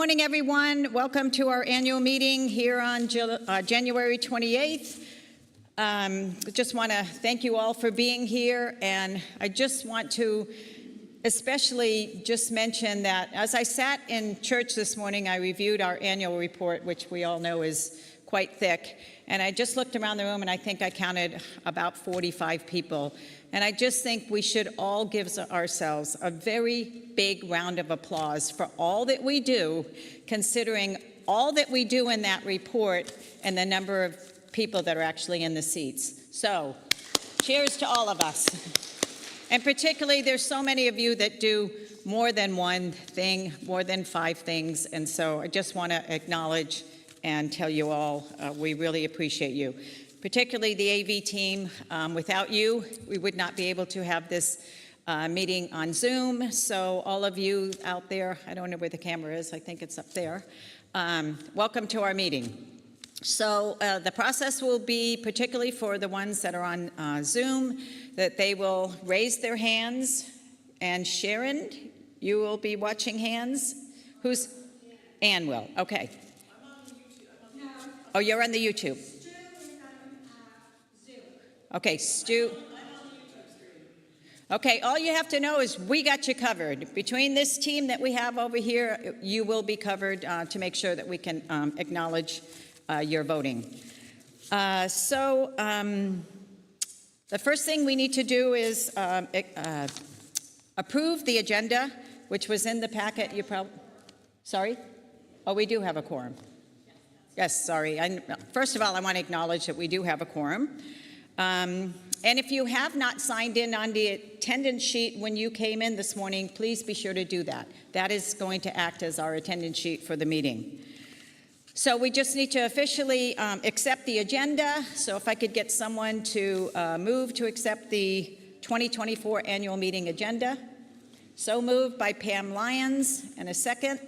Morning, everyone. Welcome to our annual meeting here on January 28th. Just want to thank you all for being here, and I just want to especially just mention that as I sat in church this morning, I reviewed our annual report, which we all know is quite thick, and I just looked around the room and I think I counted about 45 people. And I just think we should all give ourselves a very big round of applause for all that we do, considering all that we do in that report and the number of people that are actually in the seats. So, cheers to all of us. And particularly, there's so many of you that do more than one thing, more than 5 things. And so I just want to acknowledge and tell you all we really appreciate you. Particularly the AV team. Without you, we would not be able to have this meeting on Zoom. So all of you out there, I don't know where the camera is, I think it's up there. Welcome to our meeting. So the process will be, particularly for the ones that are on Zoom, that they will raise their hands. And Sharon, you will be watching hands? Who's? Ann will, okay. I'm on YouTube. Oh, you're on the YouTube. Okay, Stu. Okay, all you have to know is we got you covered. Between this team that we have over here, you will be covered to make sure that we can acknowledge your voting. The first thing we need to do is approve the agenda, which was in the packet. You probably, sorry? Oh, we do have a quorum. Yes, sorry. First of all, I want to acknowledge that we do have a quorum. And if you have not signed in on the attendance sheet when you came in this morning, please be sure to do that. That is going to act as our attendance sheet for the meeting. So we just need to officially accept the agenda. So if I could get someone to move to accept the 2024 annual meeting agenda. So moved by Pam Lyons, and a second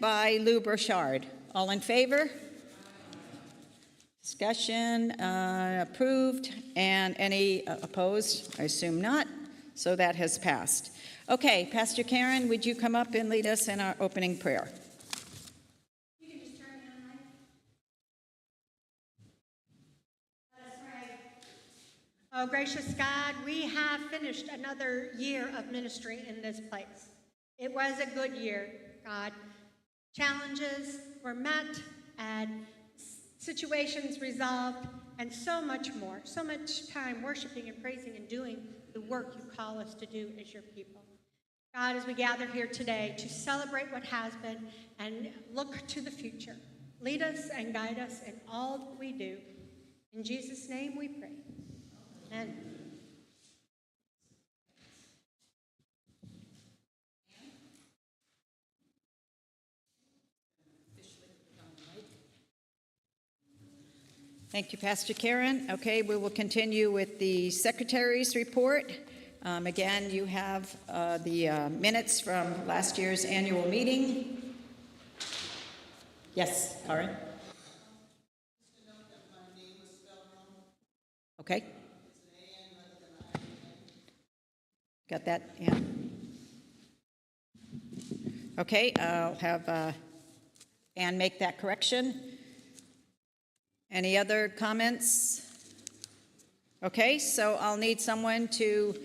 by Lou Burchard. All in favor? Discussion, approved, and any opposed? I assume not, so that has passed. Okay, Pastor Karen, would you come up and lead us in our opening prayer? You can just turn me on, Mike. Let us pray. Oh, gracious God, we have finished another year of ministry in this place. It was a good year, God. Challenges were met, and situations resolved, and so much more. So much time worshiping and praising and doing the work you call us to do as your people. God, as we gather here today to celebrate what has been and look to the future, lead us and guide us in all that we do. In Jesus' name we pray. Amen. Thank you, Pastor Karen. Okay, we will continue with the Secretary's report. Again, you have the minutes from last year's annual meeting. Yes, Karen? Okay. Got that? Yeah. Okay, I'll have Ann make that correction. Any other comments? Okay, so I'll need someone to,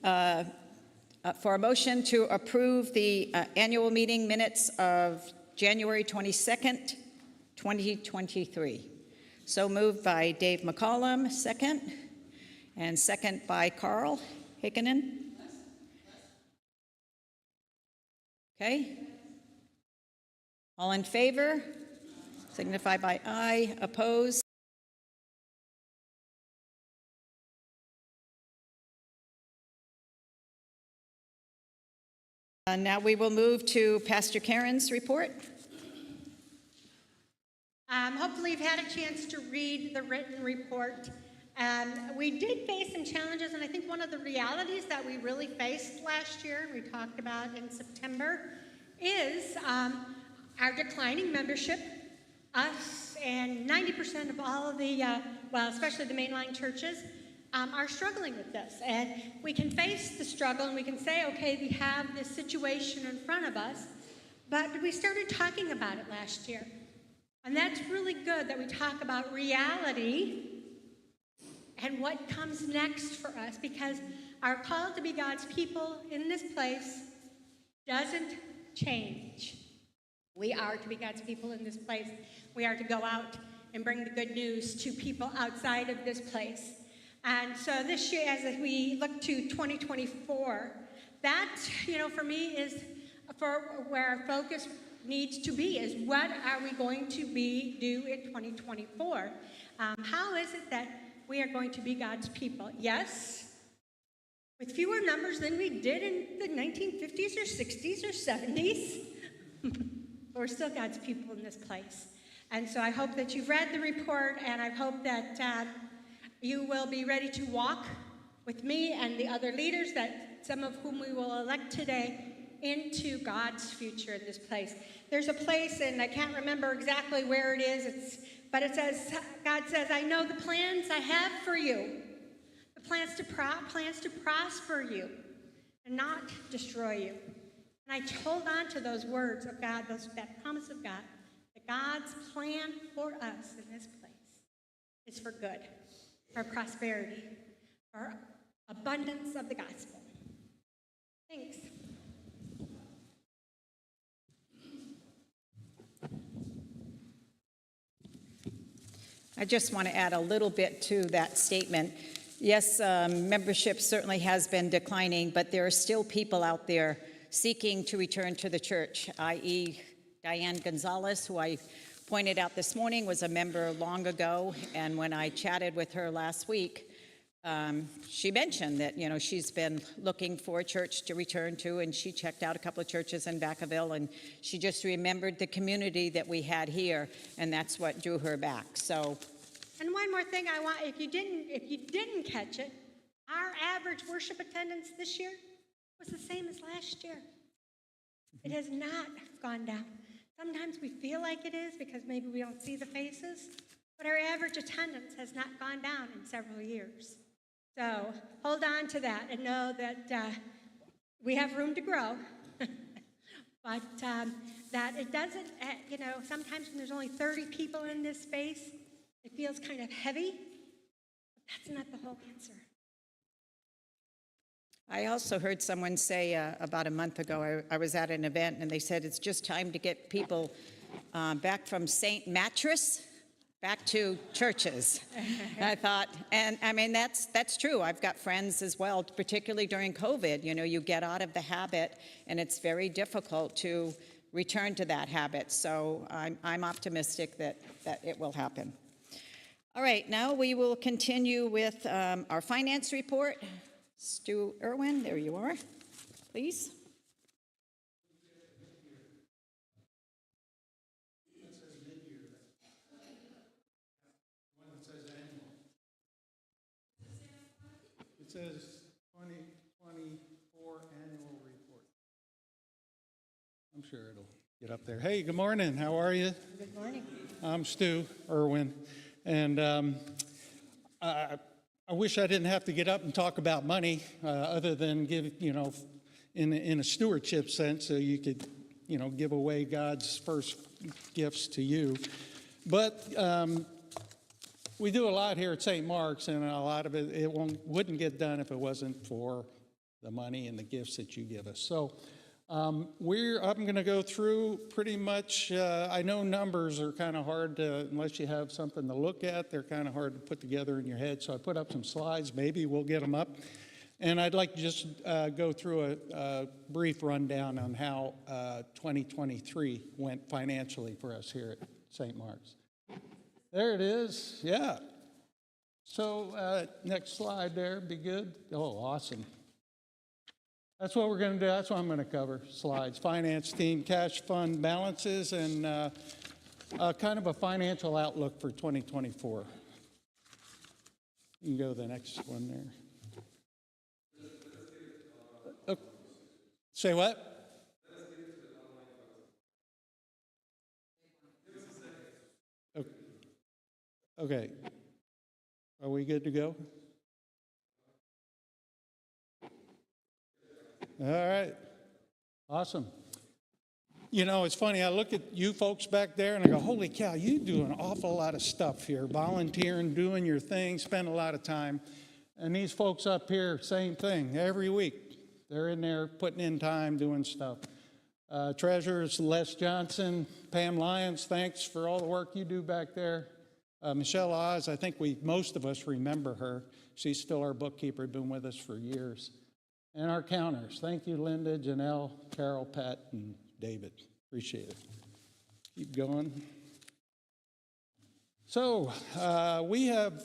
for a motion to approve the annual meeting minutes of January 22nd, 2023. So moved by Dave McCollum, second, and second by Carl Heikkinen. Okay. All in favor? Signify by aye. Opposed? Now we will move to Pastor Karen's report. Hopefully you've had a chance to read the written report. We did face some challenges, and I think one of the realities that we really faced last year, we talked about in September, is our declining membership. Us and 90% of all of the, especially the mainline churches, are struggling with this. And we can face the struggle and we can say, okay, we have this situation in front of us, But we started talking about it last year. And that's really good that we talk about reality and what comes next for us, because our call to be God's people in this place doesn't change. We are to be God's people in this place. We are to go out and bring the good news to people outside of this place. And so this year, as we look to 2024, that, for me is for where our focus needs to be, is what are we going to do in 2024? How is it that we are going to be God's people? Yes, with fewer numbers than we did in the 1950s or 60s or 70s. But we're still God's people in this place. And so I hope that you've read the report, and I hope that you will be ready to walk with me and the other leaders, that some of whom we will elect today, into God's future in this place. There's a place, and I can't remember exactly where it is, but it says, God says, I know the plans I have for you, the plans to prosper you and not destroy you. And I hold on to those words of God, that promise of God, that God's plan for us in this place is for good, for prosperity, for abundance of the gospel. Thanks. I just want to add a little bit to that statement. Yes, membership certainly has been declining, but there are still people out there seeking to return to the church, i.e. Diane Gonzalez, who I pointed out this morning was a member long ago, and when I chatted with her last week, she mentioned that, she's been looking for a church to return to, and she checked out a couple of churches in Vacaville, and she just remembered the community that we had here, and that's what drew her back. So, and one more thing I want, if you didn't catch it, our average worship attendance this year was the same as last year. It has not gone down. Sometimes we feel like it is because maybe we don't see the faces, but our average attendance has not gone down in several years. So hold on to that and know that we have room to grow, but that it doesn't, sometimes when there's only 30 people in this space, it feels kind of heavy, but that's not the whole answer. I also heard someone say about a month ago, I was at an event, and they said it's just time to get people back from St. Mattress back to churches. I thought, and I mean, that's true. I've got friends as well, particularly during COVID. You get out of the habit, and it's very difficult to return to that habit. So I'm optimistic that it will happen. All right, now we will continue with our finance report. Stu Irwin, there you are, please. It says mid-year. One that says annual. It says 2024 annual report. I'm sure it'll get up there. Hey, good morning. How are you? Good morning. I'm Stu Irwin, and I wish I didn't have to get up and talk about money, other than give, in a stewardship sense, so you could, give away God's first gifts to you. But we do a lot here at St. Mark's, and a lot of it wouldn't get done if it wasn't for the money and the gifts that you give us. So I'm going to go through pretty much, I know numbers are kind of hard to, unless you have something to look at, they're kind of hard to put together in your head. So I put up some slides, maybe we'll get them up. And I'd like to just go through a brief rundown on how 2023 went financially for us here at St. Mark's. There it is, yeah. So next slide there, be good. Oh, awesome. That's what we're going to do. That's what I'm going to cover. Slides. Finance team, cash fund balances, and kind of a financial outlook for 2024. You can go to the next one there. Oh, say what? Okay. Are we good to go? All right. Awesome. You know, it's funny, I look at you folks back there and I go, holy cow, you do an awful lot of stuff here, volunteering, doing your thing, spend a lot of time. And these folks up here, same thing, every week. They're in there putting in time, doing stuff. Treasurers Les Johnson, Pam Lyons, thanks for all the work you do back there. Michelle Oz, I think most of us remember her. She's still our bookkeeper, been with us for years. And our counters, thank you, Linda, Janelle, Carol, Pat, and David. Appreciate it. Keep going. So we have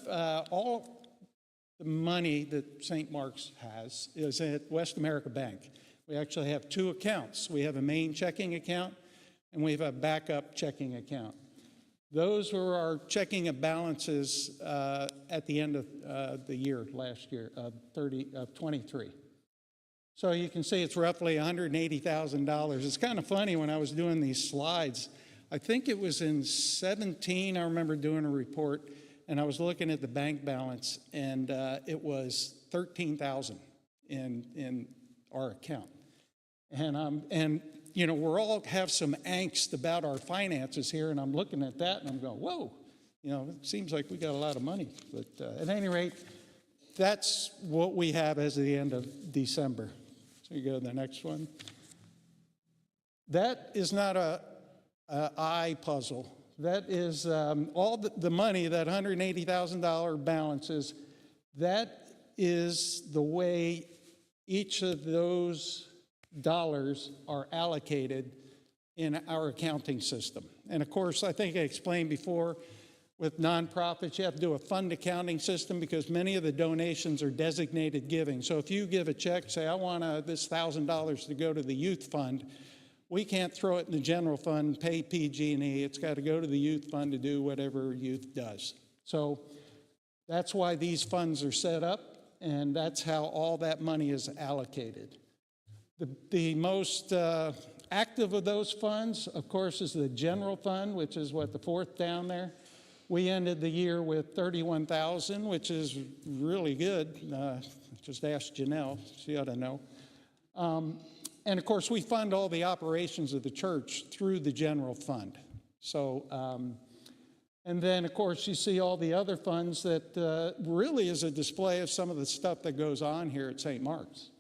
all the money that St. Mark's has is at West America Bank. We actually have two accounts. We have a main checking account and we have a backup checking account. Those were our checking balances at the end of the year last year, 23. So you can see it's roughly $180,000. It's kind of funny when I was doing these slides. I think it was in 17, I remember doing a report, and I was looking at the bank balance, and it was $13,000 in our account. And you know, we're all have some angst about our finances here, and I'm looking at that, and I'm going, whoa, you know, it seems like we got a lot of money. But at any rate, that's what we have as of the end of December. So you go to the next one. That is not a eye puzzle. That is all the money, that $180,000 balances, that is the way each of those dollars are allocated in our accounting system. And of course, I think I explained before, with nonprofits, you have to do a fund accounting system because many of the donations are designated giving. So if you give a check, say, I want this $1,000 to go to the youth fund, we can't throw it in the general fund, pay PG&E. It's got to go to the youth fund to do whatever youth does. So that's why these funds are set up, and that's how all that money is allocated. The most active of those funds, of course, is the general fund, which is what, the fourth down there. We ended the year with $31,000, which is really good. Just ask Janelle, she ought to know. And of course, we fund all the operations of the church through the general fund. So, and then of course, you see all the other funds that really is a display of some of the stuff that goes on here at St. Mark's.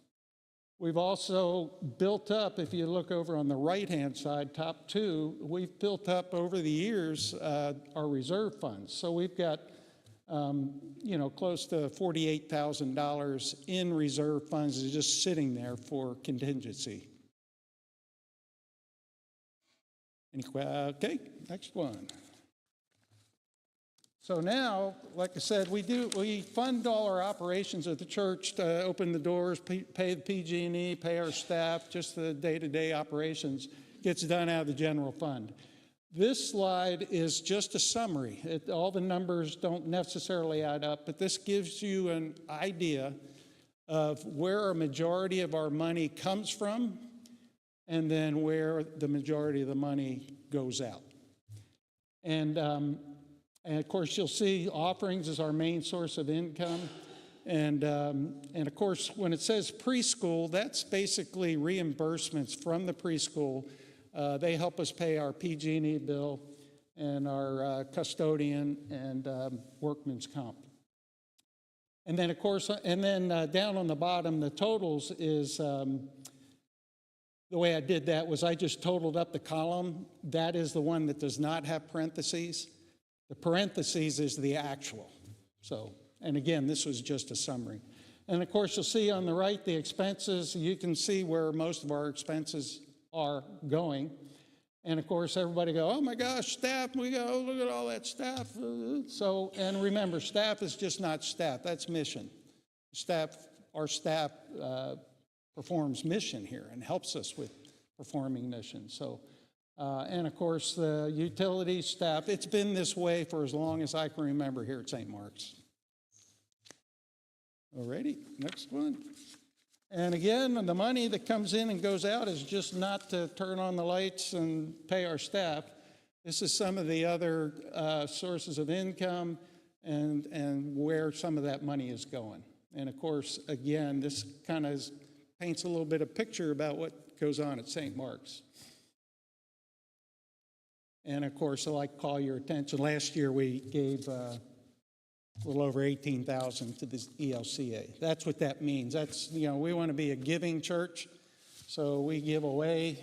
We've also built up, if you look over on the right-hand side, top two, we've built up over the years our reserve funds. So we've got, you know, close to $48,000 in reserve funds just sitting there for contingency. Okay, next one. So now, like I said, we fund all our operations at the church to open the doors, pay the PG&E, pay our staff, just the day-to-day operations gets done out of the general fund. This slide is just a summary. All the numbers don't necessarily add up, but this gives you an idea of where a majority of our money comes from and then where the majority of the money goes out. And of course, you'll see offerings is our main source of income. And of course, when it says preschool, that's basically reimbursements from the preschool. They help us pay our PG&E bill and our custodian and workman's comp. And then, of course, down on the bottom, the totals is, the way I did that was I just totaled up the column. That is the one that does not have parentheses. The parentheses is the actual. So, and again, this was just a summary. And of course, you'll see on the right the expenses. You can see where most of our expenses are going. And of course, everybody go, oh my gosh, staff, we go, oh, look at all that staff. So, and remember, staff is just not staff, that's mission. Our staff performs mission here and helps us with performing mission. So, and of course, the utility staff, it's been this way for as long as I can remember here at St. Mark's. Alrighty, next one. And again, the money that comes in and goes out is just not to turn on the lights and pay our staff. This is some of the other sources of income and where some of that money is going. And of course, again, this kind of paints a little bit of picture about what goes on at St. Mark's. And of course, I'd like to call your attention, last year we gave a little over $18,000 to the ELCA. That's what that means. That's, we want to be a giving church, so we give away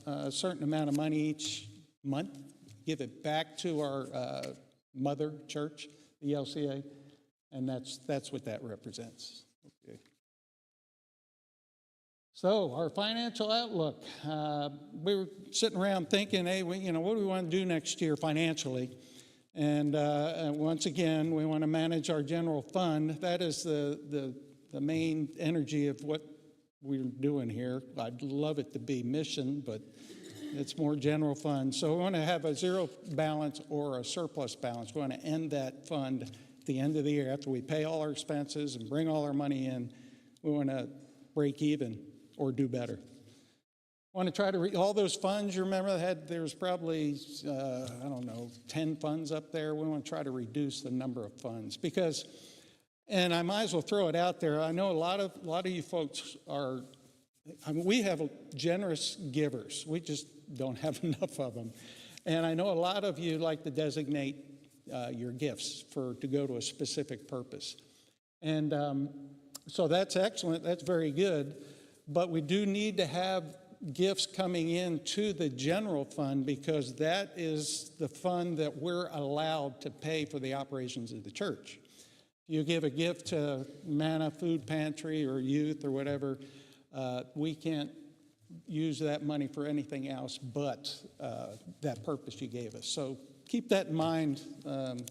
a certain amount of money each month, give it back to our mother church, the ELCA, and that's what that represents. Okay. So our financial outlook, we were sitting around thinking, hey, what do we want to do next year financially? And once again, we want to manage our general fund. That is the main energy of what we're doing here. I'd love it to be mission, but it's more general fund. So we want to have a zero balance or a surplus balance. We want to end that fund at the end of the year after we pay all our expenses and bring all our money in. We want to break even or do better. I want to try to all those funds, you remember, there's probably, 10 funds up there. We want to try to reduce the number of funds because, and I might as well throw it out there, I know a lot of you folks are, we have generous givers. We just don't have enough of them. And I know a lot of you like to designate your gifts to go to a specific purpose. And so that's excellent. That's very good. But we do need to have gifts coming into the general fund because that is the fund that we're allowed to pay for the operations of the church. If you give a gift to Manna Food Pantry or youth or whatever, we can't use that money for anything else but that purpose you gave us. So keep that in mind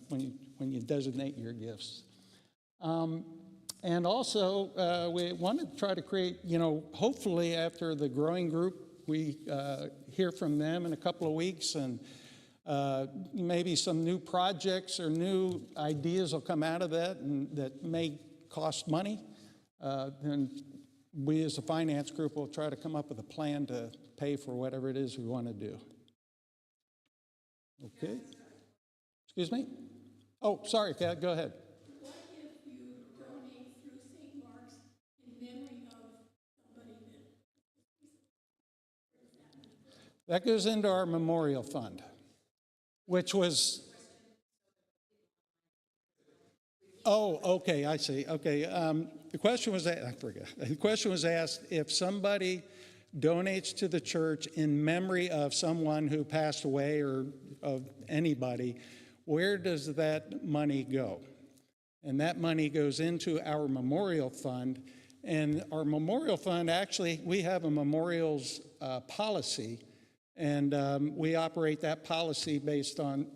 when you designate your gifts. And also, we want to try to create, hopefully after the growing group, we hear from them in a couple of weeks, and maybe some new projects or new ideas will come out of that, and that may cost money. And we as a finance group will try to come up with a plan to pay for whatever it is we want to do. Okay? Excuse me? Oh, sorry, Kat, go ahead. That goes into our memorial fund, which was, okay, I see. Okay, the question was, I forgot. The question was asked if somebody donates to the church in memory of someone who passed away or of anybody, where does that money go? And that money goes into our memorial fund. And our memorial fund, actually, we have a memorials policy. And we operate that policy based on,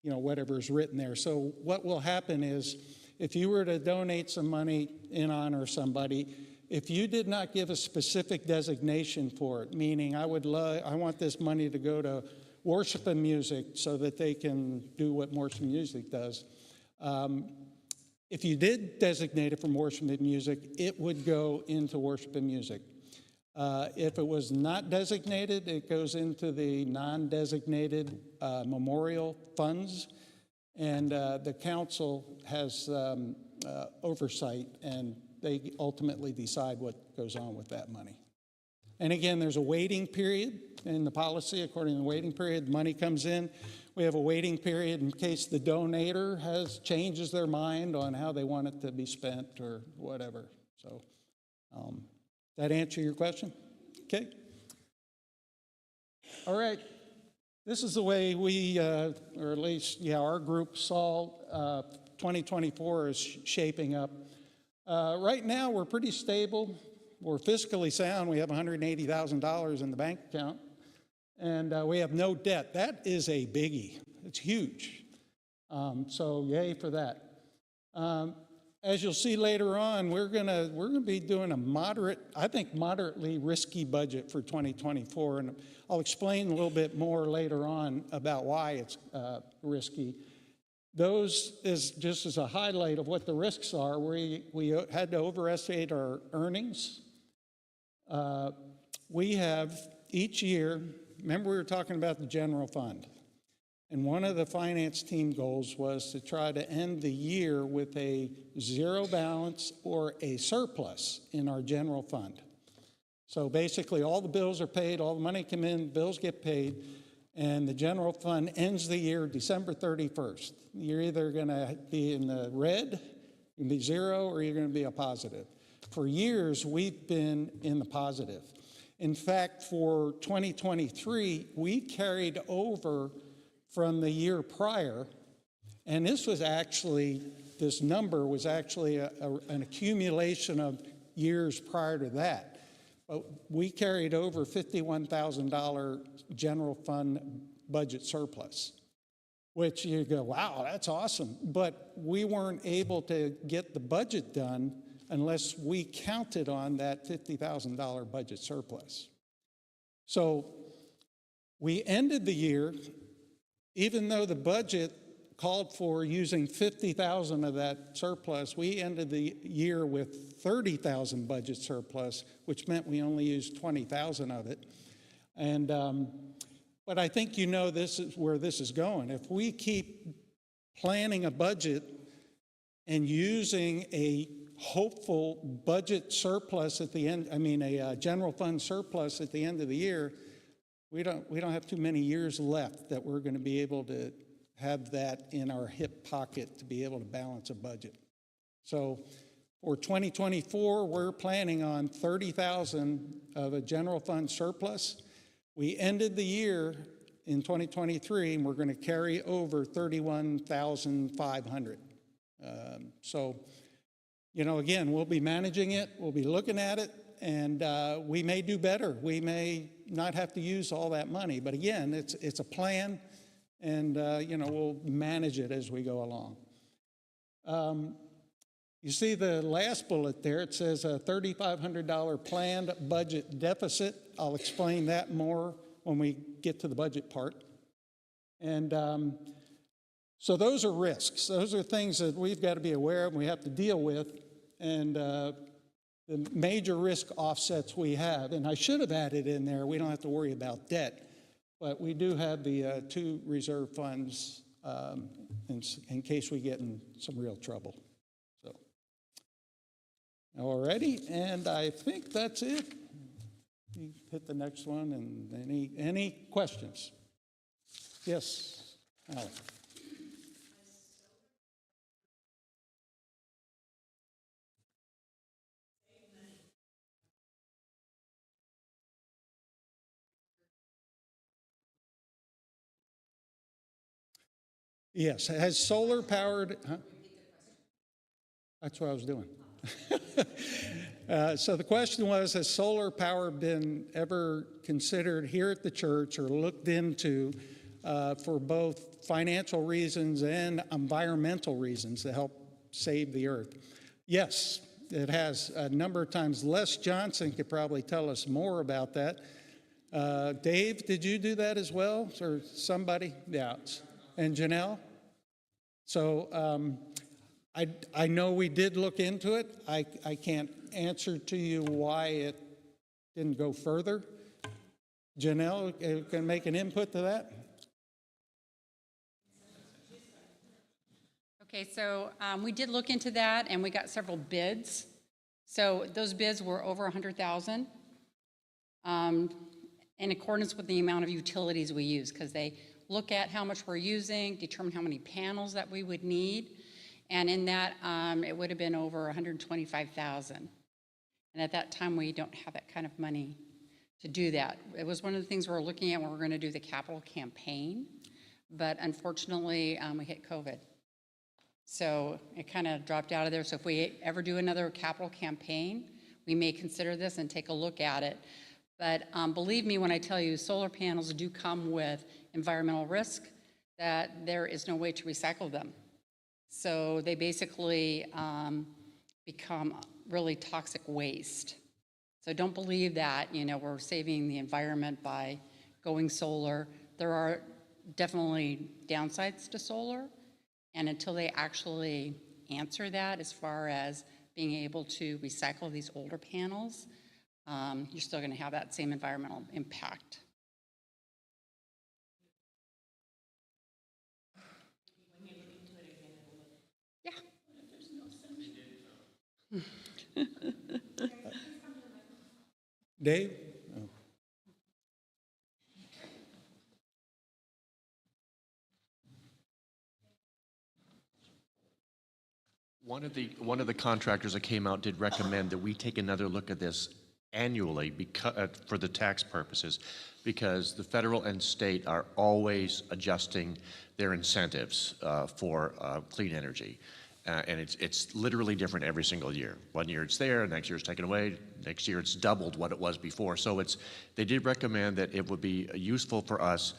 whatever is written there. So what will happen is if you were to donate some money in honor of somebody, if you did not give a specific designation for it, meaning I want this money to go to worship and music so that they can do what worship and music does. If you did designate it from worship and music, it would go into worship and music. If it was not designated, it goes into the non-designated memorial funds, and the council has oversight, and they ultimately decide what goes on with that money. And again, there's a waiting period in the policy. According to the waiting period, money comes in. We have a waiting period in case the donator changes their mind on how they want it to be spent or whatever. So, that answer your question? Okay. All right. This is the way we, or at least, our group saw 2024 is shaping up. Right now, we're pretty stable. We're fiscally sound. We have $180,000 in the bank account, and we have no debt. That is a biggie. It's huge. So yay for that. As you'll see later on, we're gonna be doing a moderately risky budget for 2024, and I'll explain a little bit more later on about why it's risky. Those is just as a highlight of what the risks are. We had to overestimate our earnings. We have each year. Remember, we were talking about the general fund. And one of the finance team goals was to try to end the year with a zero balance or a surplus in our general fund. So basically, all the bills are paid, all the money come in, bills get paid. and the general fund ends the year December 31st. You're either going to be in the red, you're going to be zero, or you're going to be a positive. For years, we've been in the positive. In fact, for 2023, we carried over from the year prior, and this number was actually an accumulation of years prior to that. But we carried over $51,000 general fund budget surplus, which you go, wow, that's awesome. But we weren't able to get the budget done unless we counted on that $50,000 budget surplus. So we ended the year, even though the budget called for using 50,000 of that surplus, we ended the year with 30,000 budget surplus, which meant we only used 20,000 of it. And but I think you know this is where this is going. If we keep planning a budget and using a hopeful budget surplus at the end, a general fund surplus at the end of the year, we don't have too many years left that we're going to be able to have that in our hip pocket to be able to balance a budget. So for 2024, we're planning on 30,000 of a general fund surplus. We ended the year in 2023, and we're going to carry over 31,500. So, again, we'll be managing it, we'll be looking at it, and we may do better. We may not have to use all that money, but again, it's a plan, and we'll manage it as we go along. You see the last bullet there, it says a $3,500 planned budget deficit. I'll explain that more when we get to the budget part. And so those are risks. Those are things that we've got to be aware of and we have to deal with. And the major risk offsets we have, and I should have added in there, we don't have to worry about debt, but we do have the 2 reserve funds in case we get in some real trouble. So, alrighty, and I think that's it. You hit the next one, and any questions? Yes, Alan. Yes, has solar powered, huh? That's what I was doing. So the question was, has solar power been ever considered here at the church or looked into for both financial reasons and environmental reasons to help save the earth? Yes, it has a number of times. Les Johnson could probably tell us more about that. Dave, did you do that as well, or somebody? Yeah. And Janelle? So I know we did look into it. I can't answer to you why it didn't go further. Janelle, can make an input to that? Okay, so we did look into that, and we got several bids. So those bids were over 100,000 in accordance with the amount of utilities we use, because they look at how much we're using, determine how many panels that we would need, and in that, it would have been over 125,000. And at that time, we don't have that kind of money to do that. It was one of the things we were looking at when we were going to do the capital campaign, but unfortunately, we hit COVID. So it kind of dropped out of there. So if we ever do another capital campaign, we may consider this and take a look at it. But believe me when I tell you, solar panels do come with environmental risk, that there is no way to recycle them. So they basically become really toxic waste. So don't believe that, we're saving the environment by going solar. There are definitely downsides to solar. And until they actually answer that as far as being able to recycle these older panels, you're still going to have that same environmental impact. Yeah. Dave? One of the contractors that came out did recommend that we take another look at this annually for the tax purposes, because the federal and state are always adjusting their incentives for clean energy. And it's literally different every single year. One year it's there, next year it's taken away, next year it's doubled what it was before. So they did recommend that it would be useful for us,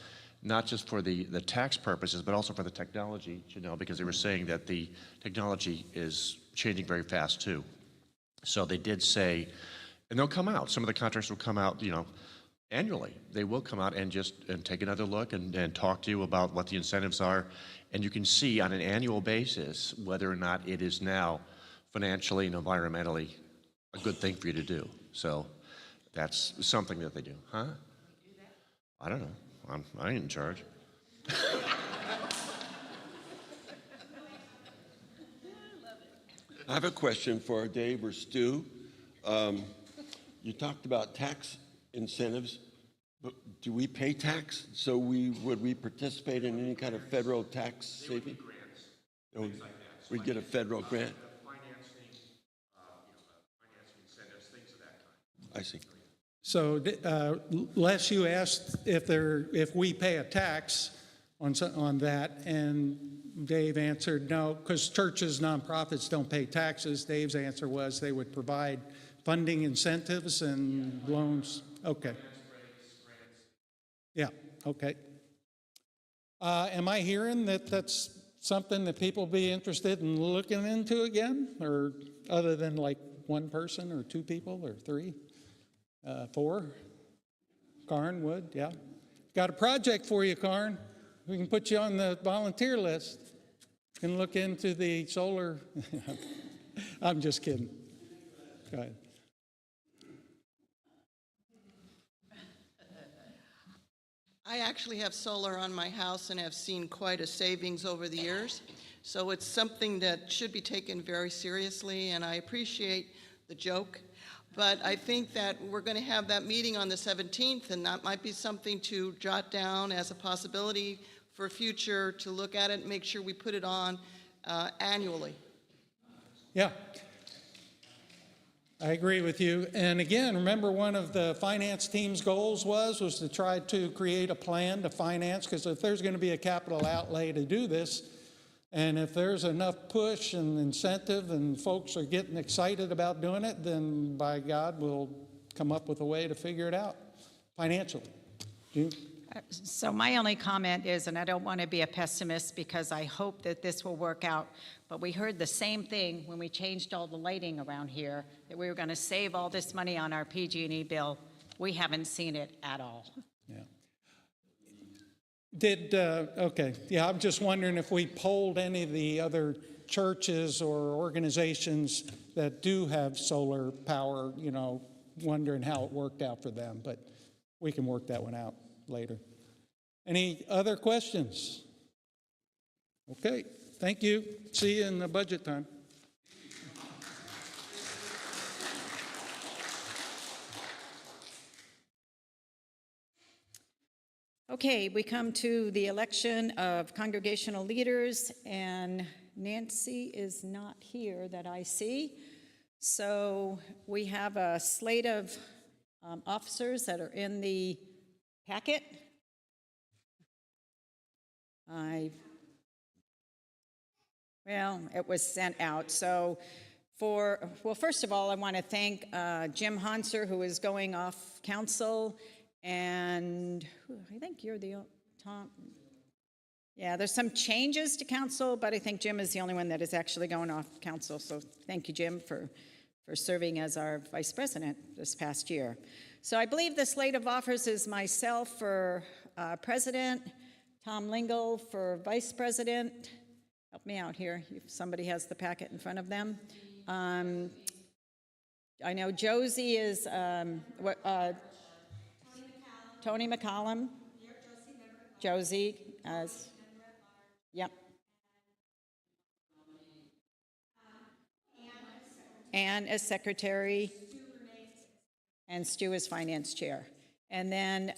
not just for the tax purposes, but also for the technology, because they were saying that the technology is changing very fast too. So they did say, and they'll come out, some of the contracts will come out, annually. They will come out and take another look and talk to you about what the incentives are. And you can see on an annual basis whether or not it is now financially and environmentally a good thing for you to do. So that's something that they do. Huh? I don't know. I ain't in charge. I have a question for Dave or Stu. You talked about tax incentives, but do we pay tax? So would we participate in any kind of federal tax saving? Grants, things like that. We'd get a federal grant? Financing incentives, things of that kind. I see. So Les, you asked if we pay a tax on that, and Dave answered no, because churches, nonprofits don't pay taxes. Dave's answer was they would provide funding incentives and loans. Okay. Yeah, okay. Am I hearing that that's something that people be interested in looking into again? Or other than like one person or two people or three? 4? Karn would, yeah. Got a project for you, Karn. We can put you on the volunteer list. Can look into the solar. I'm just kidding. Go ahead. I actually have solar on my house and have seen quite a savings over the years. So it's something that should be taken very seriously, and I appreciate the joke. But I think that we're going to have that meeting on the 17th, and that might be something to jot down as a possibility for future, to look at it and make sure we put it on annually. Yeah. I agree with you. And again, remember one of the finance team's goals was to try to create a plan to finance, because if there's going to be a capital outlay to do this, and if there's enough push and incentive and folks are getting excited about doing it, then by God, we'll come up with a way to figure it out financially. June? So my only comment is, and I don't want to be a pessimist because I hope that this will work out, but we heard the same thing when we changed all the lighting around here, that we were going to save all this money on our PG&E bill. We haven't seen it at all. Yeah. Okay. Yeah, I'm just wondering if we polled any of the other churches or organizations that do have solar power, wondering how it worked out for them, but we can work that one out later. Any other questions? Okay, thank you. See you in the budget time. Okay, we come to the election of congregational leaders, and Nancy is not here that I see. So we have a slate of officers that are in the packet. It was sent out. So first of all, I want to thank Jim Hanser, who is going off council, and I think you're the Tom. Yeah, there's some changes to council, but I think Jim is the only one that is actually going off council. So thank you, Jim, for serving as our vice president this past year. So I believe the slate of offers is myself for president, Tom Lingle for vice president. Help me out here if somebody has the packet in front of them. I know Josie is Tony McCollum. Josie as, yep. Ann as secretary. And Stu as finance chair. And then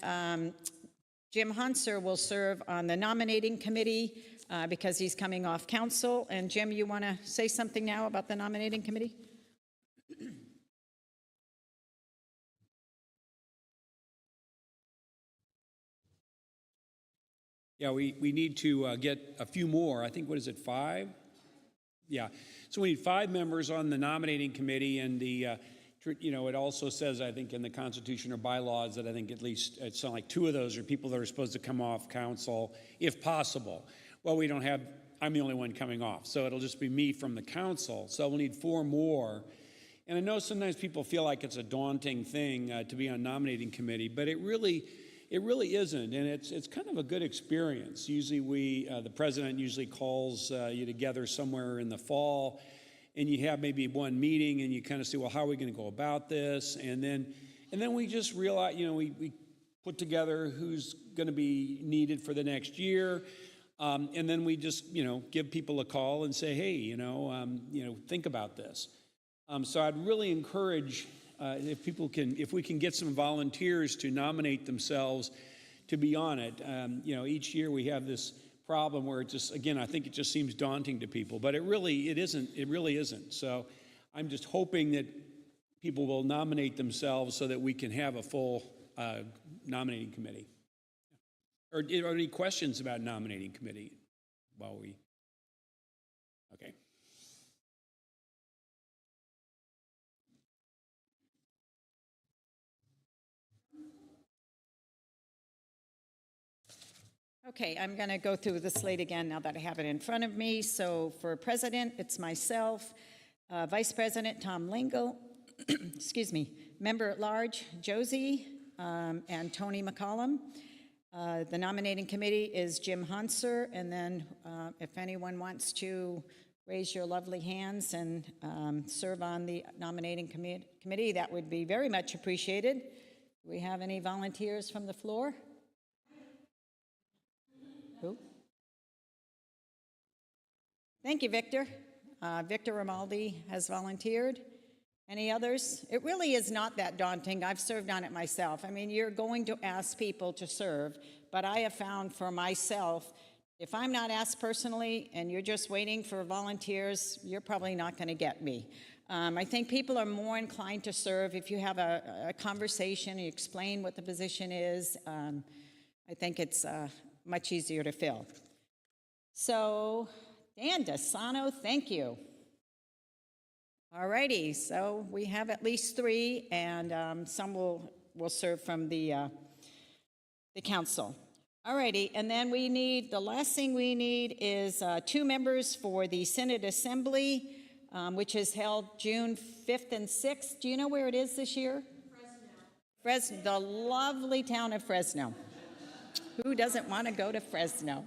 Jim Hunser will serve on the nominating committee because he's coming off council. And Jim, you want to say something now about the nominating committee? Yeah, we need to get a few more. I think, what is it, 5? Yeah. So we need 5 members on the nominating committee, and it also says, I think, in the Constitution or bylaws that I think at least it's like 2 of those are people that are supposed to come off council, if possible. Well, we don't have. I'm the only one coming off, so it'll just be me from the council. So we'll need 4 more. And I know sometimes people feel like it's a daunting thing to be on nominating committee, but it really isn't, and it's kind of a good experience. Usually the president usually calls you together somewhere in the fall, and you have maybe one meeting, and you kind of say, well, how are we going to go about this? And then we just realize, we put together who's going to be needed for the next year, and then we just, give people a call and say, hey, think about this. So I'd really encourage. If we can get some volunteers to nominate themselves to be on it. Each year we have this problem where it just, again, I think it just seems daunting to people, but it really isn't. So I'm just hoping that people will nominate themselves so that we can have a full nominating committee. Or any questions about nominating committee while we, okay. Okay, I'm going to go through the slate again now that I have it in front of me. So for president, it's myself, vice president Tom Lingle, excuse me, member at large Josie and Tony McCollum. The nominating committee is Jim Hunser, and then if anyone wants to raise your lovely hands and serve on the nominating committee, that would be very much appreciated. Do we have any volunteers from the floor? Who? Thank you, Victor. Victor Romaldi has volunteered. Any others? It really is not that daunting. I've served on it myself. I mean, you're going to ask people to serve, but I have found for myself, if I'm not asked personally and you're just waiting for volunteers, you're probably not going to get me. I think people are more inclined to serve if you have a conversation, you explain what the position is. I think it's much easier to fill. So, Dan Desano, thank you. All righty, so we have at least 3, and some will serve from the council. All righty, and then the last thing we need is 2 members for the Synod Assembly, which is held June 5th and 6th. Do you know where it is this year? Fresno, the lovely town of Fresno. Who doesn't want to go to Fresno?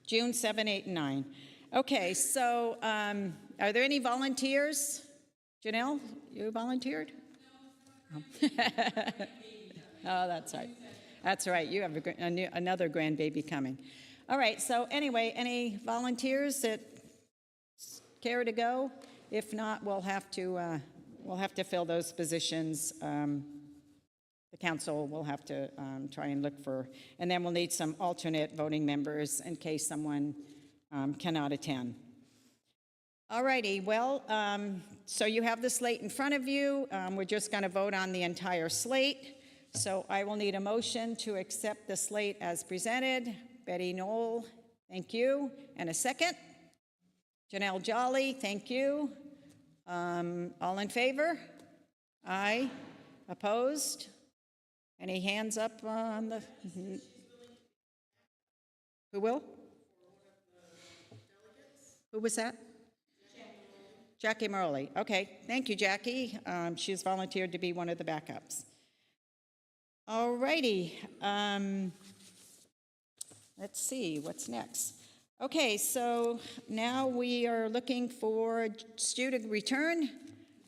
June 7, 8, and 9. Okay, so are there any volunteers? Janelle, you volunteered? No. Oh, that's right. That's right. You have another grandbaby coming. All right, so anyway, any volunteers that care to go? If not, we'll have to fill those positions. The council will have to try and look for, and then we'll need some alternate voting members in case someone cannot attend. All righty, well, so you have the slate in front of you. We're just going to vote on the entire slate. So I will need a motion to accept the slate as presented. Betty Knoll, thank you. And a second. Janelle Jolly, thank you. All in favor? Aye. Opposed? Any hands up on the? Who will? Who was that? Jackie Morley. Okay, thank you, Jackie. She's volunteered to be one of the backups. All righty. Let's see, what's next? Okay, so now we are looking for Stu to return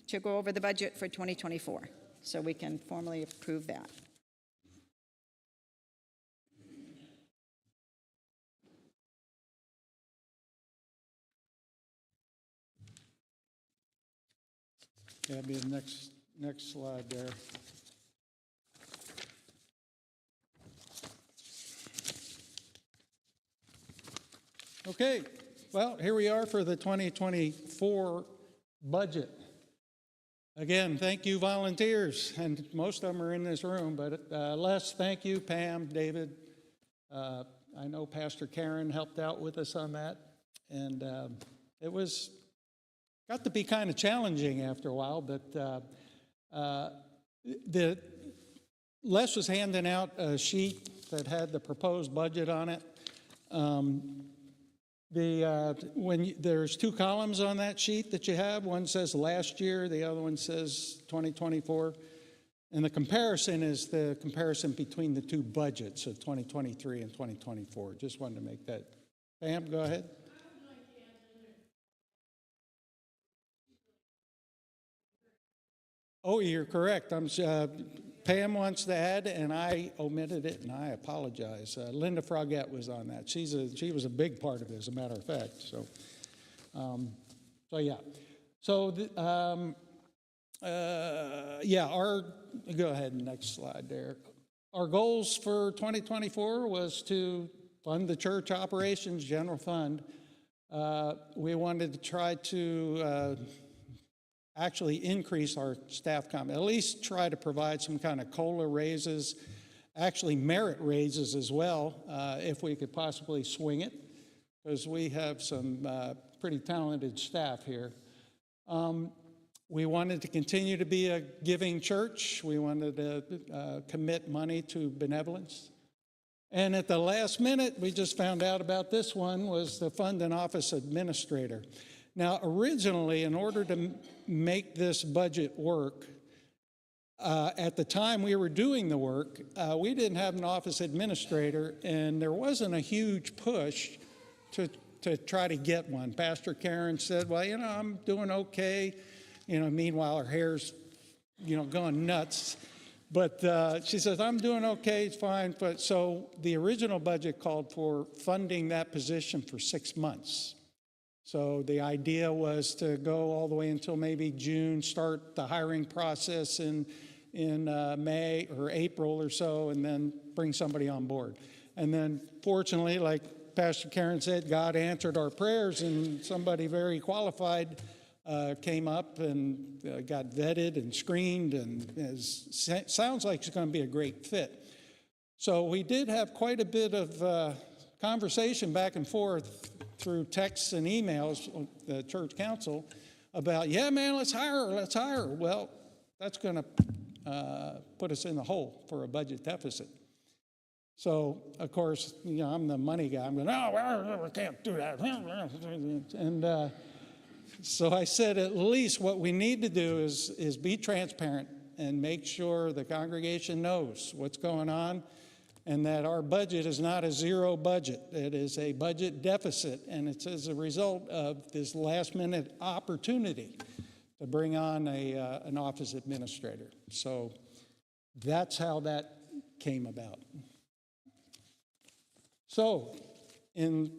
to go over the budget for 2024, so we can formally approve that. That'll be the next slide there. Okay, well, here we are for the 2024 budget. Again, thank you, volunteers, and most of them are in this room, but Les, thank you, Pam, David. I know Pastor Karen helped out with us on that, and it got to be kind of challenging after a while, but Les was handing out a sheet that had the proposed budget on it. There's two columns on that sheet that you have. One says last year, the other one says 2024. And the comparison is the comparison between the two budgets of 2023 and 2024. Just wanted to make that. Pam, go ahead. Oh, you're correct. Pam wants to add, and I omitted it, and I apologize. Linda Frogette was on that. She was a big part of it, as a matter of fact. So yeah. So go ahead, next slide there. Our goals for 2024 was to fund the church operations general fund. We wanted to try to actually increase our staff at least try to provide some kind of COLA raises, actually merit raises as well, if we could possibly swing it, because we have some pretty talented staff here. We wanted to continue to be a giving church. We wanted to commit money to benevolence. And at the last minute, we just found out about this one, was the fund an office administrator. Now, originally, in order to make this budget work, at the time we were doing the work, we didn't have an office administrator, and there wasn't a huge push to try to get one. Pastor Karen said, well, I'm doing okay. Meanwhile, her hair's, going nuts. But she says, I'm doing okay, it's fine. But so the original budget called for funding that position for 6 months. So the idea was to go all the way until maybe June, start the hiring process in May or April or so, and then bring somebody on board. And then fortunately, like Pastor Karen said, God answered our prayers, and somebody very qualified came up and got vetted and screened, and sounds like it's going to be a great fit. So we did have quite a bit of conversation back and forth through texts and emails, the church council, about, yeah, man, let's hire her. Well, that's going to put us in the hole for a budget deficit. So, of course, I'm the money guy. I'm going, no, we can't do that. And so I said, at least what we need to do is be transparent and make sure the congregation knows what's going on, and that our budget is not a zero budget. It is a budget deficit, and it's as a result of this last-minute opportunity to bring on an office administrator. So that's how that came about. So in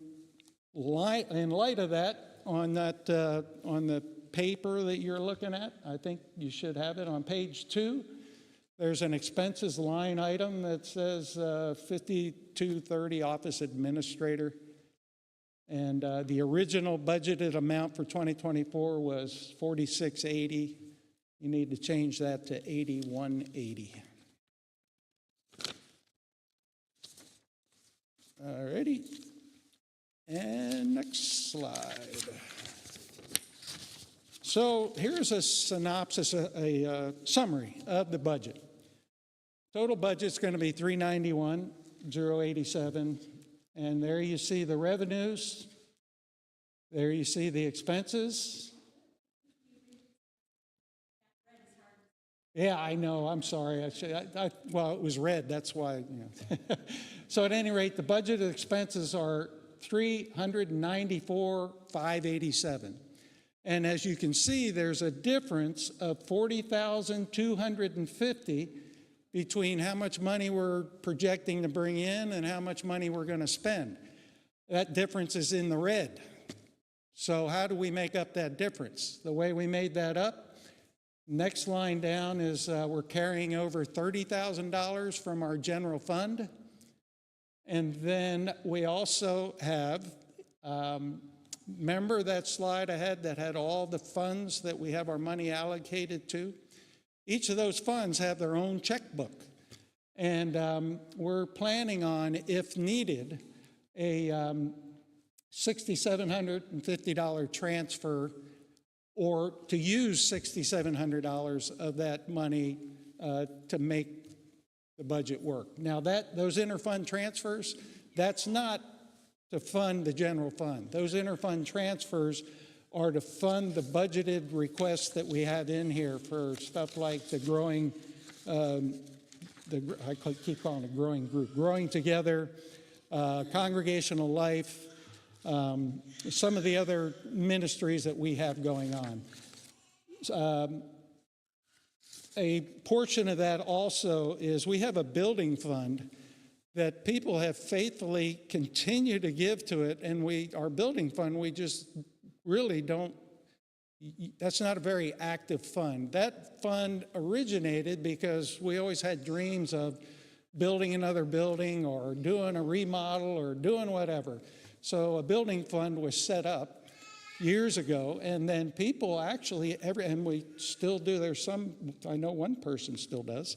light of that, on the paper that you're looking at, I think you should have it on page 2. There's an expenses line item that says 5230 office administrator. And the original budgeted amount for 2024 was 4680. You need to change that to 8180. All righty. And next slide. So here's a synopsis, a summary of the budget. Total budget's going to be $391,087, and there you see the revenues. There you see the expenses. Yeah, I know. I'm sorry. Well, it was red. That's why. So at any rate, the budgeted expenses are $394,587. And as you can see, there's a difference of $40,250 between how much money we're projecting to bring in and how much money we're going to spend. That difference is in the red. So how do we make up that difference? The way we made that up, next line down is we're carrying over $30,000 from our general fund. And then we also have Remember that slide I had that had all the funds that we have our money allocated to? Each of those funds have their own checkbook. And we're planning on, if needed, a $6,750 transfer, or to use $6,700 of that money to make the budget work. Now those interfund transfers, that's not to fund the general fund. Those interfund transfers are to fund the budgeted requests that we had in here for stuff like the growing, I keep calling it growing group, growing together, congregational life, some of the other ministries that we have going on. A portion of that also is we have a building fund that people have faithfully continued to give to it, and our building fund, we just really don't, that's not a very active fund. That fund originated because we always had dreams of building another building or doing a remodel or doing whatever. So a building fund was set up years ago, and then people actually, and we still do, there's some, I know one person still does,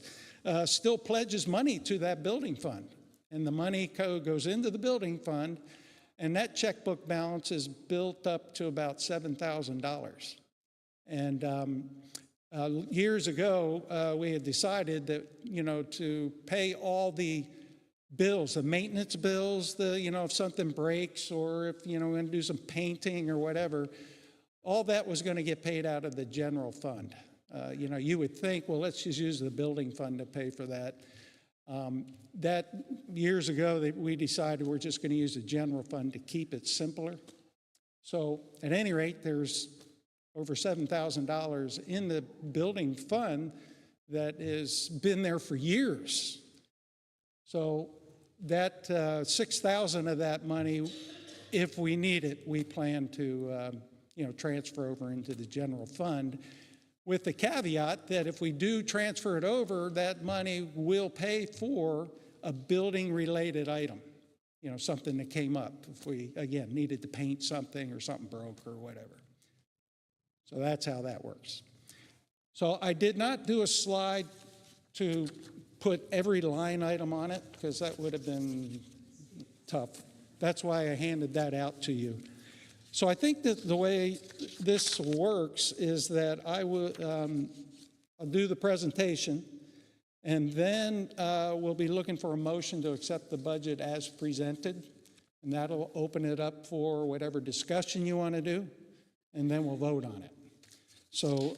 still pledges money to that building fund. And the money goes into the building fund, and that checkbook balance is built up to about $7,000. And years ago, we had decided that, to pay all the bills, the maintenance bills, if something breaks or if, we're going to do some painting or whatever, all that was going to get paid out of the general fund. You would think, well, let's just use the building fund to pay for that. That years ago, we decided we're just going to use the general fund to keep it simpler. So at any rate, there's over $7,000 in the building fund that has been there for years. So that $6,000 of that money, if we need it, we plan to transfer over into the general fund, with the caveat that if we do transfer it over, that money will pay for a building-related item, something that came up if we, again, needed to paint something or something broke or whatever. So that's how that works. So I did not do a slide to put every line item on it because that would have been tough. That's why I handed that out to you. So I think that the way this works is that I will I'll do the presentation, and then we'll be looking for a motion to accept the budget as presented, and that'll open it up for whatever discussion you want to do, and then we'll vote on it. So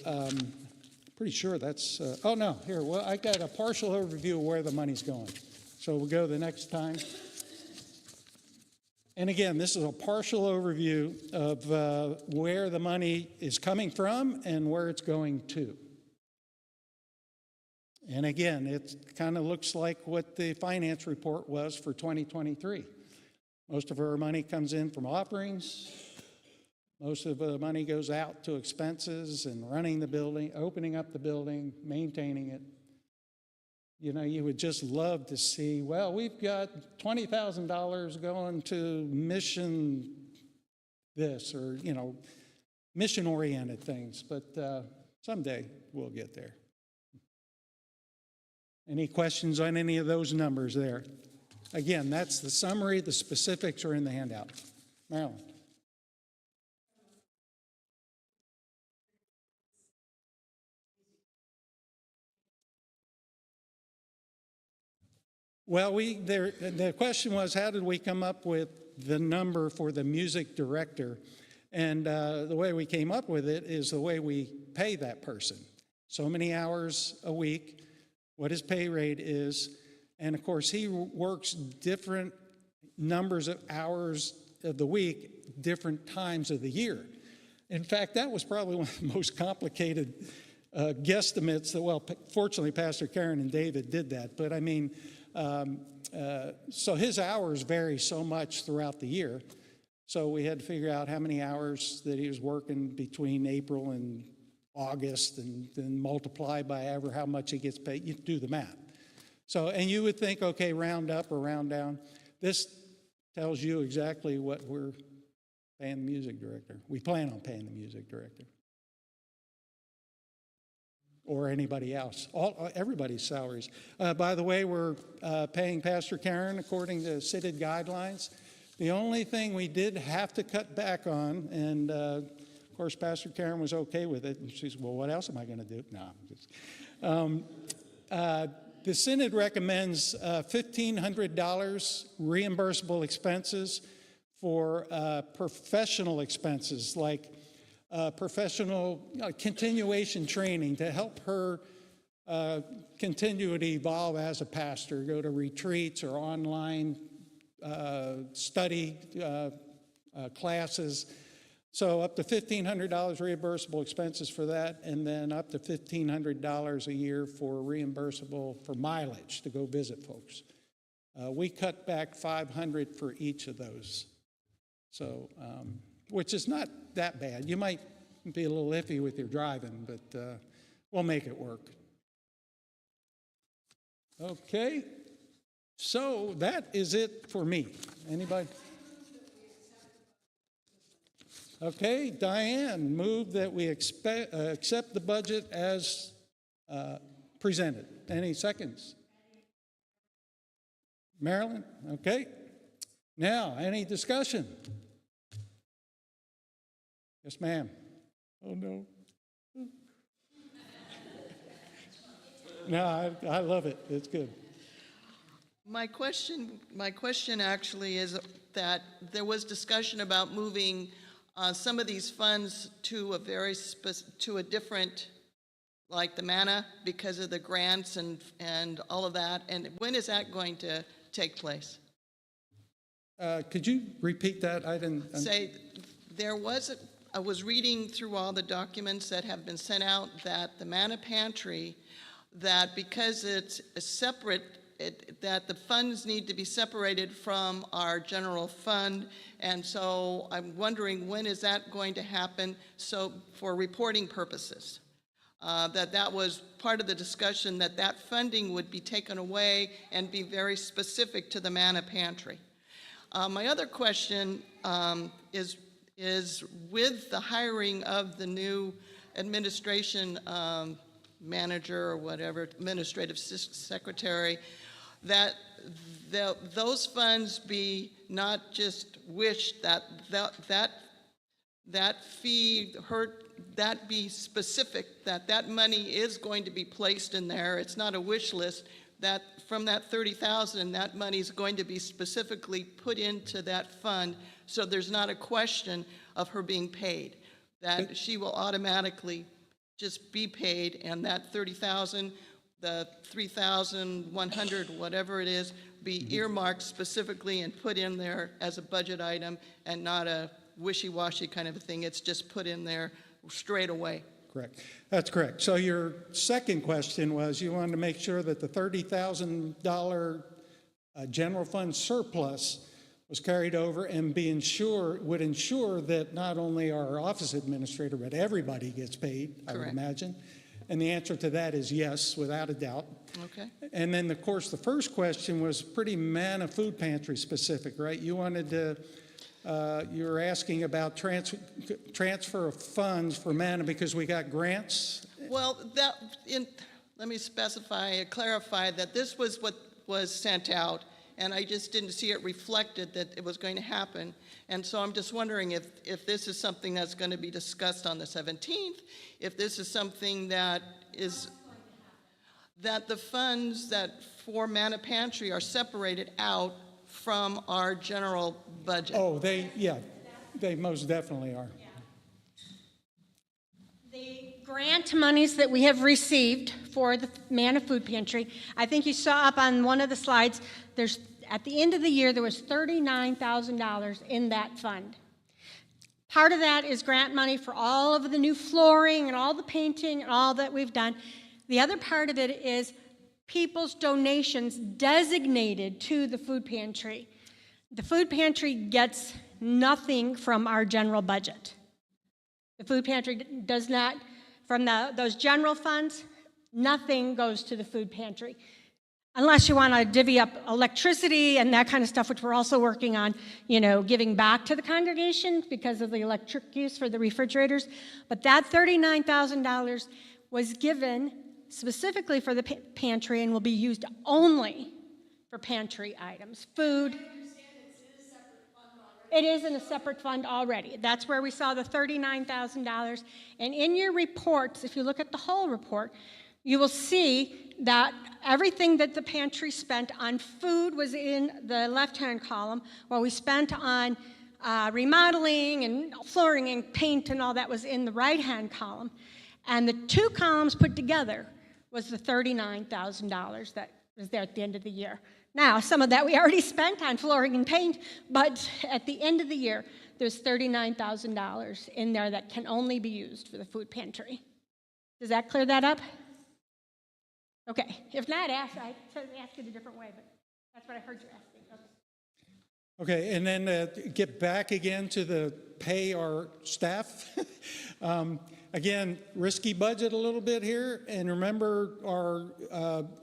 pretty sure that's, oh no, here, well, I got a partial overview of where the money's going. So we'll go the next time. And again, this is a partial overview of where the money is coming from and where it's going to. And again, it kind of looks like what the finance report was for 2023. Most of our money comes in from offerings. Most of the money goes out to expenses and running the building, opening up the building, maintaining it. You would just love to see, well, we've got $20,000 going to mission this or, mission-oriented things. But someday we'll get there. Any questions on any of those numbers there? Again, that's the summary. The specifics are in the handout. Marilyn. Well, the question was, how did we come up with the number for the music director? And the way we came up with it is the way we pay that person. So many hours a week, what his pay rate is. And of course, he works different numbers of hours of the week, different times of the year. In fact, that was probably one of the most complicated guesstimates that, well, fortunately, Pastor Karen and David did that. But I mean, so his hours vary so much throughout the year. So we had to figure out how many hours that he was working between April and August, and then multiply by ever how much he gets paid. You do the math. So, and you would think, okay, round up or round down. This tells you exactly what we're paying the music director. We plan on paying the music director. Or anybody else, everybody's salaries. By the way, we're paying Pastor Karen according to CITID guidelines. The only thing we did have to cut back on, and of course Pastor Karen was okay with it, and she said, well, what else am I going to do? No, the Synod recommends $1,500 reimbursable expenses for professional expenses like professional continuation training to help her continue to evolve as a pastor, go to retreats or online study classes. So up to $1,500 reimbursable expenses for that, and then up to $1,500 a year for reimbursable for mileage to go visit folks. We cut back $500 for each of those. So, which is not that bad. You might be a little iffy with your driving, but we'll make it work. Okay, so that is it for me. Anybody? Okay, Diane, move that we accept the budget as presented. Any seconds? Marilyn? Okay. Now, any discussion? Yes, ma'am. Oh, no. No, I love it. It's good. My question actually is that there was discussion about moving some of these funds to a different, like the manna, because of the grants and all of that. And when is that going to take place? Could you repeat that? I didn't. Say, I was reading through all the documents that have been sent out that the manna pantry, that because it's a separate, that the funds need to be separated from our general fund. And so I'm wondering, when is that going to happen? So for reporting purposes, that was part of the discussion, that funding would be taken away and be very specific to the manna pantry. My other question is with the hiring of the new administration manager or whatever, administrative secretary, that those funds be not just wished, that fee, that be specific, that money is going to be placed in there. It's not a wish list. That from that $30,000, that money is going to be specifically put into that fund, so there's not a question of her being paid. That she will automatically just be paid, and that $30,000, the $3,100, whatever it is, be earmarked specifically and put in there as a budget item, and not a wishy-washy kind of a thing. It's just put in there straight away. Correct. That's correct. So your second question was you wanted to make sure that the $30,000 general fund surplus was carried over and would ensure that not only our office administrator, but everybody gets paid, I would imagine. And the answer to that is yes, without a doubt. Okay. And then, of course, the first question was pretty manna food pantry specific, right? You wanted to, you were asking about transfer of funds for manna because we got grants? Well, let me clarify that this was what was sent out, and I just didn't see it reflected that it was going to happen. And so I'm just wondering if this is something that's going to be discussed on the 17th, if this is something that the funds that for Manna Pantry are separated out from our general budget. Oh, they most definitely are. The grant monies that we have received for the Manna Food Pantry, I think you saw up on one of the slides, at the end of the year, there was $39,000 in that fund. Part of that is grant money for all of the new flooring and all the painting and all that we've done. The other part of it is people's donations designated to the food pantry. The food pantry gets nothing from our general budget. The food pantry does not, from those general funds, nothing goes to the food pantry. unless you want to divvy up electricity and that kind of stuff, which we're also working on, giving back to the congregation because of the electric use for the refrigerators. But that $39,000 was given specifically for the pantry and will be used only for pantry items, food. It is in a separate fund already. That's where we saw the $39,000. And in your reports, if you look at the whole report, you will see that everything that the pantry spent on food was in the left-hand column, while we spent on remodeling and flooring and paint and all that was in the right-hand column. And the two columns put together was the $39,000 that was there at the end of the year. Now, some of that we already spent on flooring and paint, but at the end of the year, there's $39,000 in there that can only be used for the food pantry. Does that clear that up? Okay. If not, I ask it a different way, but that's what I heard you asking. Okay, and then get back again to the pay our staff. Again, risky budget a little bit here, and remember our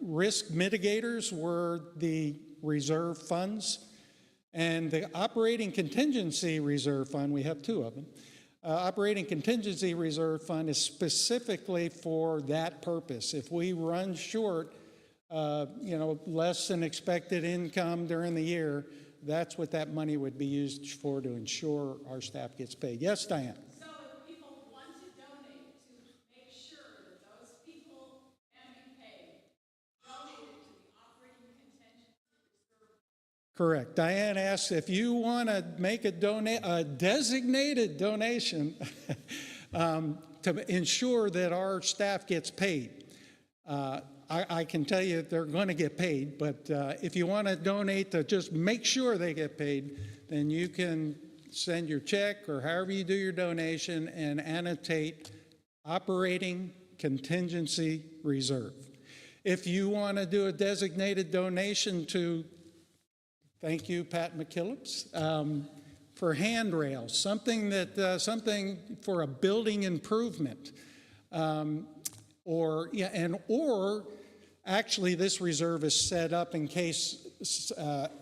risk mitigators were the reserve funds, and the operating contingency reserve fund, we have two of them. Operating contingency reserve fund is specifically for that purpose. If we run short, less than expected income during the year, that's what that money would be used for, to ensure our staff gets paid. Yes, Diane? So if people want to donate to make sure that those people can be paid, donate it to the operating contingency reserve. Correct. Diane asks if you want to make a designated donation to ensure that our staff gets paid. I can tell you they're going to get paid, but if you want to donate to just make sure they get paid, then you can send your check or however you do your donation and annotate operating contingency reserve. If you want to do a designated donation to, thank you, Pat McKillips, for handrails, something for a building improvement, or actually this reserve is set up in case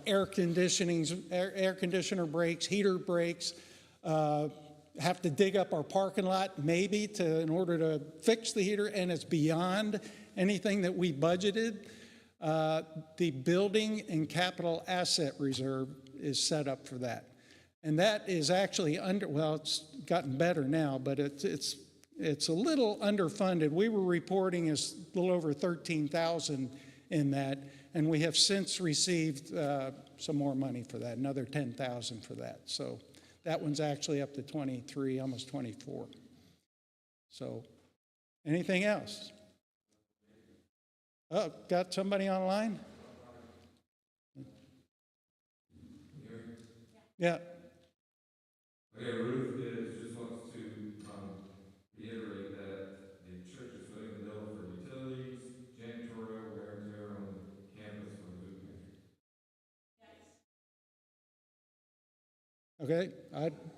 air conditioner breaks, heater breaks, have to dig up our parking lot maybe in order to fix the heater, and it's beyond anything that we budgeted. The building and capital asset reserve is set up for that. And that is actually it's gotten better now, but it's a little underfunded. We were reporting as a little over 13,000 in that, and we have since received some more money for that, another 10,000 for that. So that one's actually up to 23, almost 24. So anything else? Oh, got somebody online? Yeah. Okay, Ruth just wants to reiterate that the church is footing the bill for utilities, janitorial, wear and tear on the campus for the food pantry. Okay,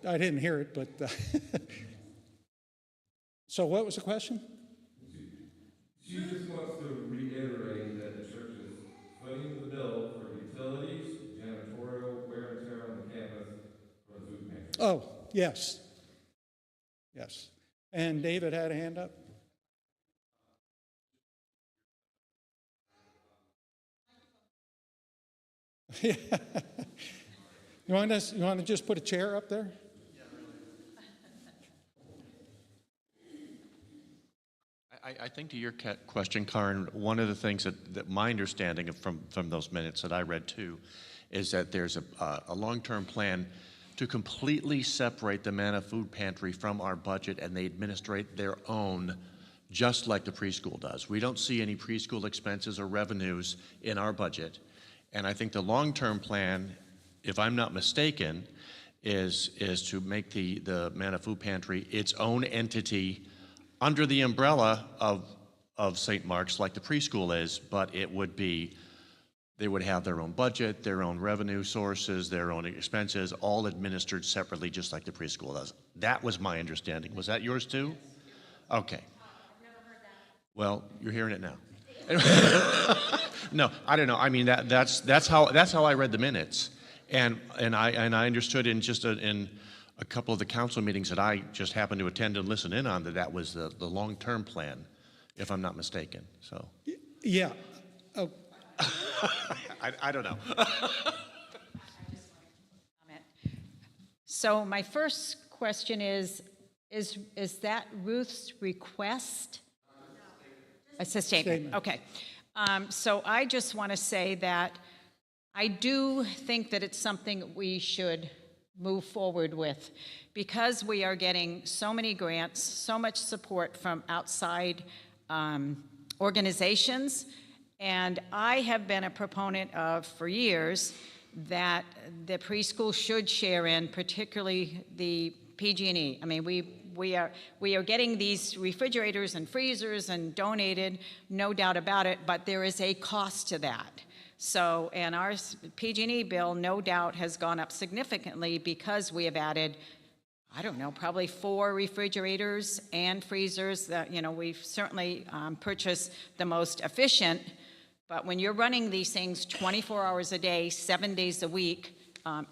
I didn't hear it, but so what was the question? She just wants to reiterate that the church is footing the bill for utilities, janitorial, wear and tear on the campus for the food pantry. Oh, yes. Yes. And David had a hand up? Yeah. You want to just put a chair up there? I think to your question, Karen, one of the things that my understanding from those minutes that I read too, is that there's a long-term plan to completely separate the Manna Food Pantry from our budget, and they administrate their own, just like the preschool does. We don't see any preschool expenses or revenues in our budget, and I think the long-term plan, if I'm not mistaken, is to make the Manna Food Pantry its own entity under the umbrella of St. Mark's, like the preschool is, but they would have their own budget, their own revenue sources, their own expenses, all administered separately, just like the preschool does. That was my understanding. Was that yours too? Okay. I've never heard that. Well, you're hearing it now. No, I don't know. I mean, that's how I read the minutes. And I understood in a couple of the council meetings that I just happened to attend and listen in on, that was the long-term plan, if I'm not mistaken, so. Yeah. Oh, I don't know. Comment. So my first question is that Ruth's request? It's a statement, okay. So I just want to say that I do think that it's something we should move forward with, because we are getting so many grants, so much support from outside organizations, and I have been a proponent of, for years, that the preschool should share in, particularly the PG&E. I mean, we are getting these refrigerators and freezers and donated, no doubt about it, but there is a cost to that. So, and our PG&E bill, no doubt, has gone up significantly because we have added, I don't know, probably 4 refrigerators and freezers. That, you know, we've certainly purchased the most efficient, but when you're running these things 24 hours a day, 7 days a week,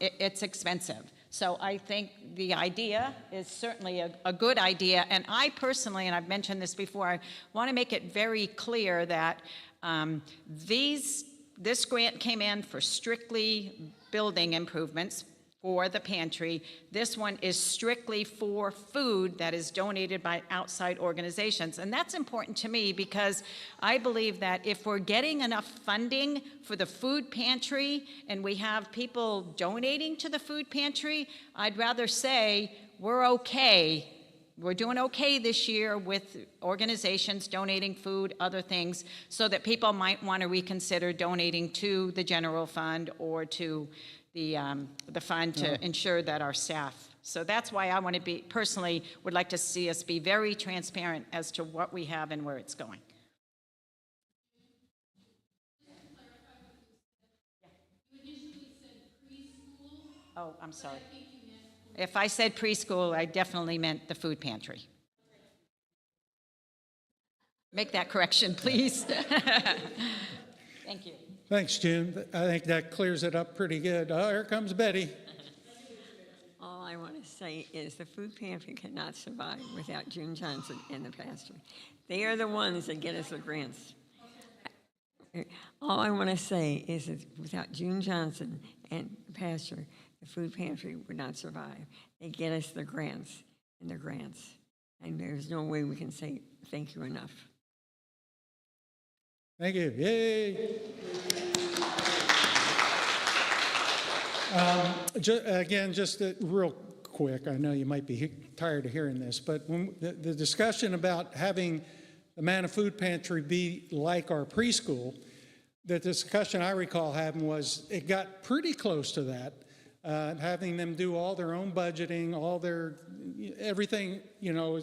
it's expensive. So I think the idea is certainly a good idea, and I personally, and I've mentioned this before, I want to make it very clear that this grant came in for strictly building improvements for the pantry. This one is strictly for food that is donated by outside organizations. And that's important to me, because I believe that if we're getting enough funding for the food pantry and we have people donating to the food pantry, I'd rather say we're okay. We're doing okay this year with organizations donating food, other things, so that people might want to reconsider donating to the general fund or to the fund to ensure that our staff. So that's why I want to be, personally, would like to see us be very transparent as to what we have and where it's going. You initially said preschool. Oh, I'm sorry. If I said preschool, I definitely meant the food pantry. Make that correction, please. Thank you. thanks, June. I think that clears it up pretty good. Oh, here comes Betty. All I want to say is the food pantry cannot survive without June Johnson and the pastor. They are the ones that get us the grants. All I want to say is that without June Johnson and the pastor, the food pantry would not survive. They get us the grants and the grants. And there's no way we can say thank you enough. Thank you. Yay. Again, just real quick, I know you might be tired of hearing this, but when the discussion about having the Manna Food Pantry be like our preschool, the discussion I recall having was it got pretty close to that, having them do all their own budgeting, all their, everything, you know,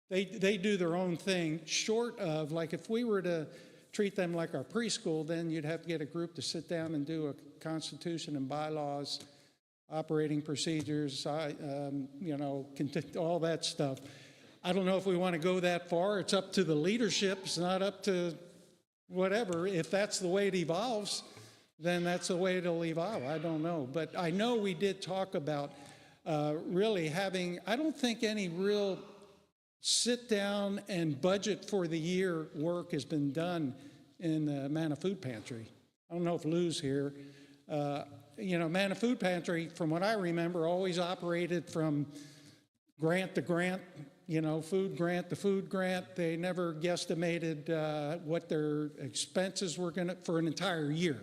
they do their own thing, short of, like, if we were to treat them like our preschool, then you'd have to get a group to sit down and do a constitution and bylaws, operating procedures, you know, all that stuff. I don't know if we want to go that far. It's up to the leadership. It's not up to whatever. If that's the way it evolves, then that's the way it'll evolve. I don't know. But I know we did talk about really having, I don't think any real sit down and budget for the year work has been done in the Manna Food Pantry. I don't know if Lou's here. You know, Manna Food Pantry, from what I remember, always operated from grant to grant, you know, food grant to food grant. They never guesstimated what their expenses were going to, for an entire year.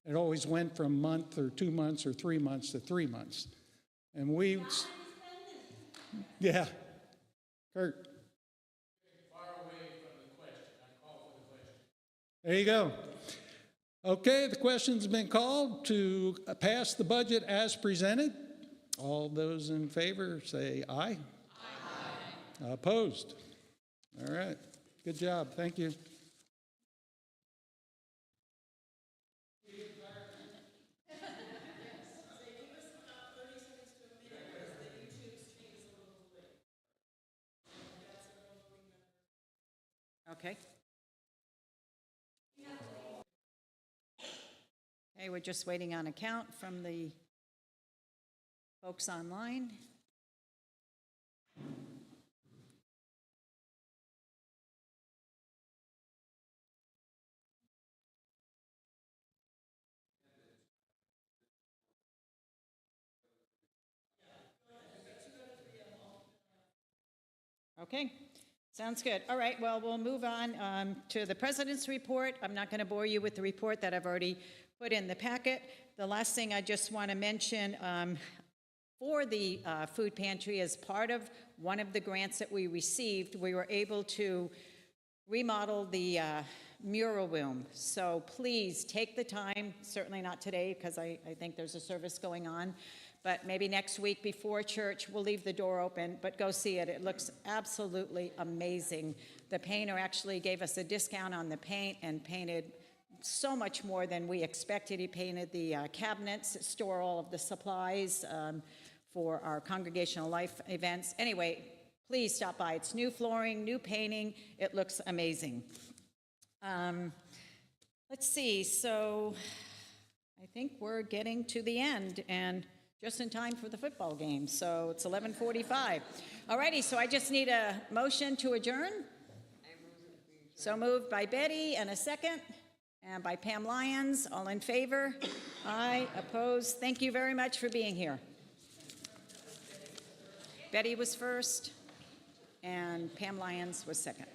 It always went from a month or 2 months or 3 months to 3 months. And we, yeah. Kurt. Far away from the question. I call for the question. There you go. Okay, the question's been called to pass the budget as presented. All those in favor say aye. Aye. Opposed? All right. Good job. Thank you. Okay. Okay, we're just waiting on a count from the folks online. Okay, sounds good. All right, well, we'll move on to the president's report. I'm not going to bore you with the report that I've already put in the packet. The last thing I just want to mention for the food pantry, as part of one of the grants that we received, we were able to remodel the mural room. So please take the time, certainly not today because I think there's a service going on, but maybe next week before church, we'll leave the door open, but go see it. It looks absolutely amazing. The painter actually gave us a discount on the paint and painted so much more than we expected. He painted the cabinets that store all of the supplies for our Congregational Life events. Anyway, please stop by. It's new flooring, new painting. It looks amazing. Let's see, so I think we're getting to the end and just in time for the football game. So it's 11:45. All righty, so I just need a motion to adjourn. So moved by Betty and a second, and by Pam Lyons. All in favor? Aye, opposed? Thank you very much for being here. Betty was first, and Pam Lyons was second.